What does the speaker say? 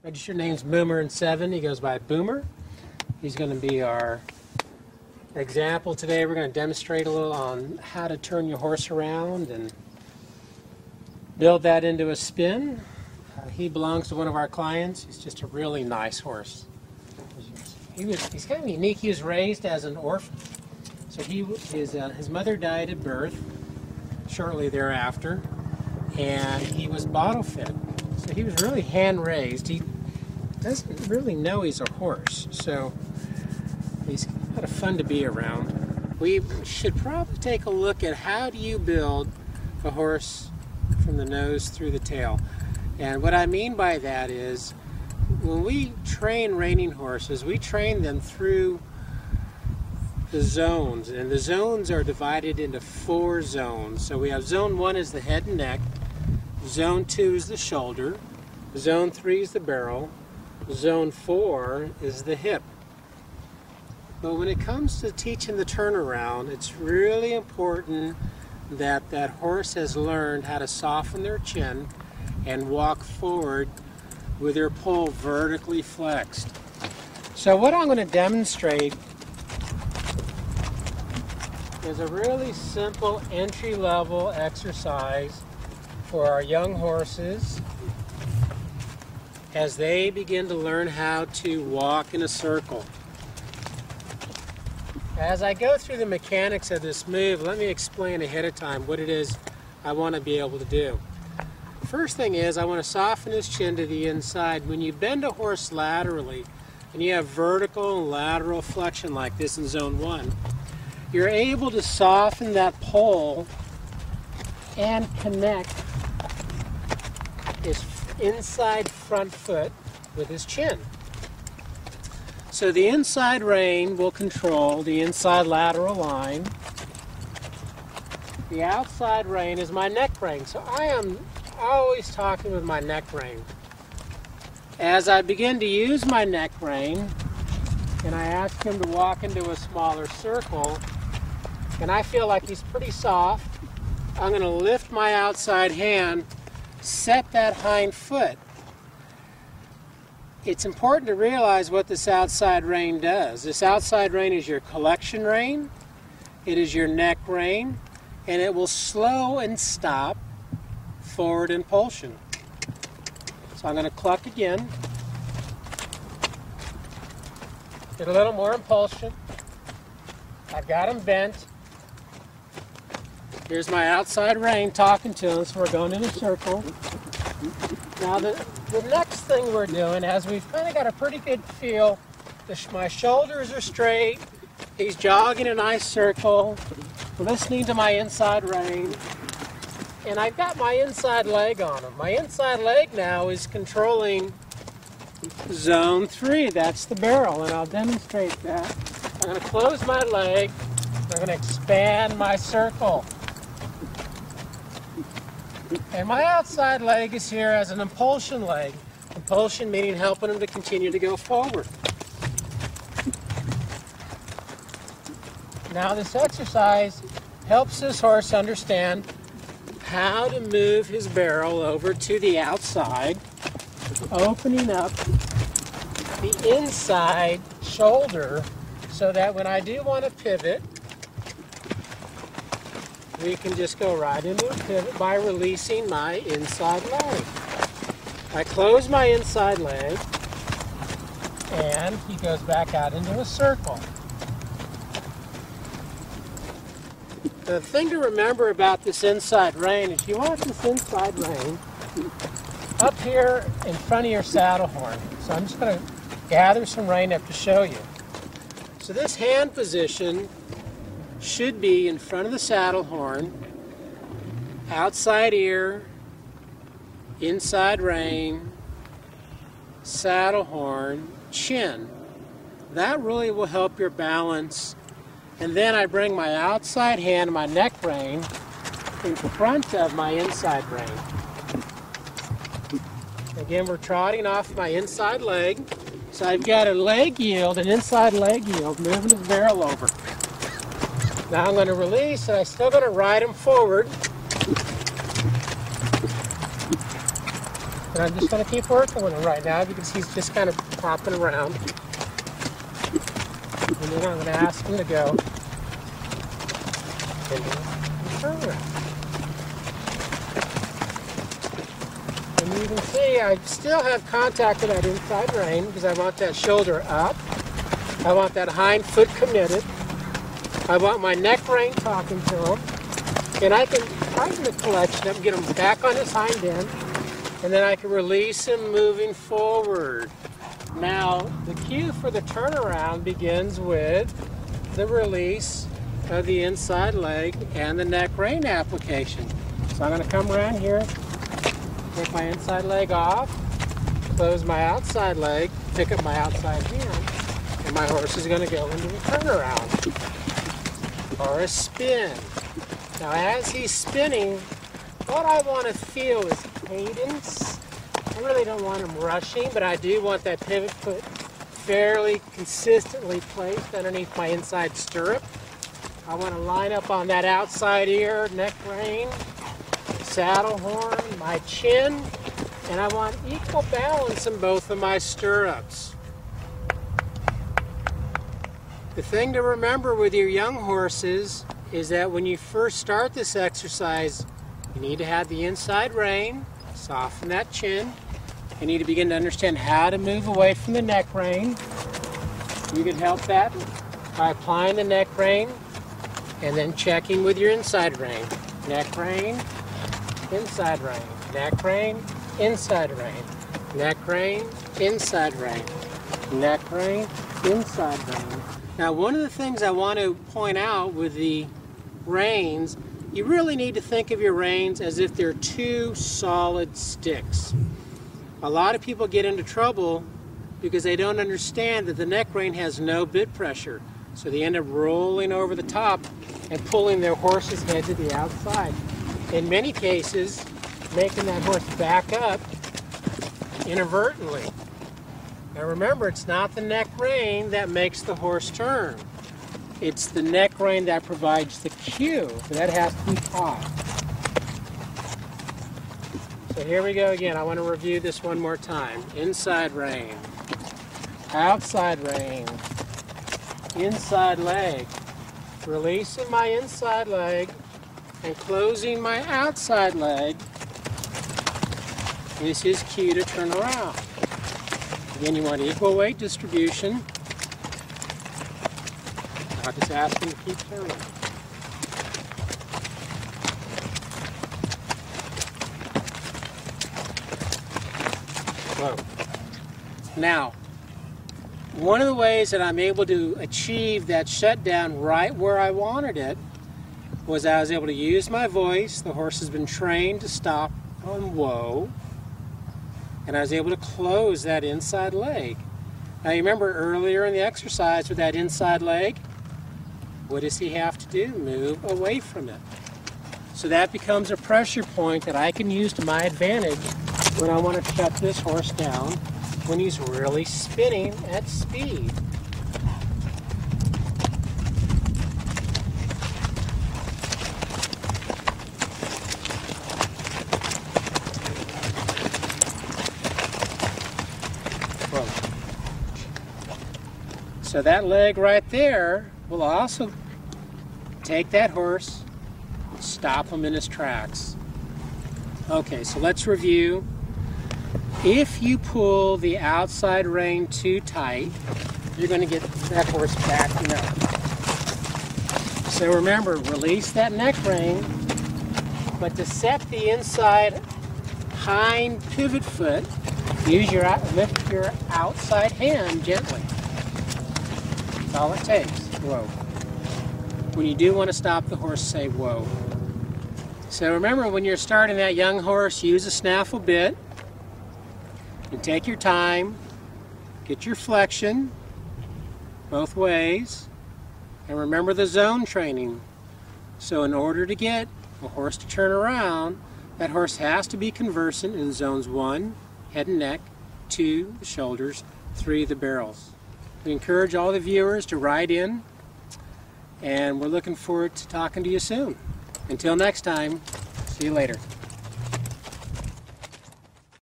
Registered name's Boomer7. He goes by Boomer. He's going to be our example today. We're going to demonstrate a little on how to turn your horse around and build that into a spin. He belongs to one of our clients. He's just a really nice horse. He's kind of unique. He was raised as an orphan. So his mother died at birth shortly thereafter, and he was bottle fed. So he was really hand raised. He doesn't really know he's a horse, so he's a lot of fun to be around. We should probably take a look at how do you build a horse from the nose through the tail. And what I mean by that is, when we train reining horses, we train them through the zones, and the zones are divided into 4 zones. So we have zone 1 is the head and neck, zone 2 is the shoulder, zone 3 is the barrel, zone 4 is the hip. But when it comes to teaching the turnaround, it's really important that that horse has learned how to soften their chin and walk forward with their poll vertically flexed. So what I'm going to demonstrate is a really simple entry-level exercise for our young horses as they begin to learn how to walk in a circle. As I go through the mechanics of this move, let me explain ahead of time what it is I want to be able to do. First thing is, I want to soften his chin to the inside. When you bend a horse laterally and you have vertical and lateral flexion like this in zone 1, you're able to soften that poll and connect his inside front foot with his chin. So the inside rein will control the inside lateral line. The outside rein is my neck rein. So I am always talking with my neck rein. As I begin to use my neck rein, and I ask him to walk into a smaller circle, and I feel like he's pretty soft, I'm going to lift my outside hand, set that hind foot. It's important to realize what this outside rein does. This outside rein is your collection rein, it is your neck rein, and it will slow and stop forward impulsion. So I'm going to cluck again. Get a little more impulsion. I've got him bent. Here's my outside rein talking to him, so we're going in a circle. Now the next thing we're doing, as we've kind of got a pretty good feel, my shoulders are straight, he's jogging a nice circle, listening to my inside rein, and I've got my inside leg on him. My inside leg now is controlling zone 3, that's the barrel, and I'll demonstrate that. I'm going to close my leg, I'm going to expand my circle. And my outside leg is here as an impulsion leg. Impulsion meaning helping him to continue to go forward. Now this exercise helps this horse understand how to move his barrel over to the outside, opening up the inside shoulder so that when I do want to pivot, we can just go right into a pivot by releasing my inside leg. I close my inside leg, and he goes back out into a circle. The thing to remember about this inside rein is you want this inside rein up here in front of your saddle horn. So I'm just going to gather some rein up to show you. So this hand position should be in front of the saddle horn, outside ear, inside rein, saddle horn, chin. That really will help your balance. And then I bring my outside hand, my neck rein, in front of my inside rein. Again, we're trotting off my inside leg. So I've got a leg yield, an inside leg yield, moving his barrel over. Now I'm going to release, and I'm still going to ride him forward. And I'm just going to keep working with him right now because he's just kind of popping around. And then I'm going to ask him to go into the turnaround. And you can see I still have contact with that inside rein because I want that shoulder up. I want that hind foot committed. I want my neck rein talking to him. And I can tighten the collection up and get him back on his hind end. And then I can release him moving forward. Now, the cue for the turnaround begins with the release of the inside leg and the neck rein application. So I'm going to come around here, take my inside leg off, close my outside leg, pick up my outside hand, and my horse is going to go into a turnaround or a spin. Now, as he's spinning, what I want to feel is cadence. I really don't want him rushing, but I do want that pivot foot fairly consistently placed underneath my inside stirrup. I want to line up on that outside ear, neck rein, saddle horn, my chin, and I want equal balance in both of my stirrups. The thing to remember with your young horses is that when you first start this exercise, you need to have the inside rein, soften that chin. You need to begin to understand how to move away from the neck rein. You can help that by applying the neck rein and then checking with your inside rein. Neck rein, inside rein. Neck rein, inside rein. Neck rein, inside rein. Neck rein, inside rein. Now, one of the things I want to point out with the reins, you really need to think of your reins as if they're two solid sticks. A lot of people get into trouble because they don't understand that the neck rein has no bit pressure. So they end up rolling over the top and pulling their horse's head to the outside. In many cases, making that horse back up inadvertently. Now remember, it's not the neck rein that makes the horse turn. It's the neck rein that provides the cue. So that has to be taught. So here we go again. I want to review this one more time. Inside rein, outside rein, inside leg, releasing my inside leg and closing my outside leg is his cue to turn around. Again, you want equal weight distribution. I'll just ask him to keep turning. Whoa. Now, one of the ways that I'm able to achieve that shutdown right where I wanted it was I was able to use my voice. The horse has been trained to stop on whoa. And I was able to close that inside leg. Now, you remember earlier in the exercise with that inside leg, what does he have to do? Move away from it. So that becomes a pressure point that I can use to my advantage when I want to shut this horse down when he's really spinning at speed. So that leg right there will also take that horse, stop him in his tracks. Okay, so let's review. If you pull the outside rein too tight, you're going to get that horse backing up. So remember, release that neck rein, but to set the inside hind pivot foot, lift your outside hand gently. That's all it takes. Whoa. When you do want to stop the horse, say whoa. So remember, when you're starting that young horse, use a snaffle bit and take your time. Get your flexion both ways. And remember the zone training. So in order to get a horse to turn around, that horse has to be conversant in zones 1, head and neck, 2, the shoulders, 3, the barrels. We encourage all the viewers to write in, and we're looking forward to talking to you soon. Until next time, see you later.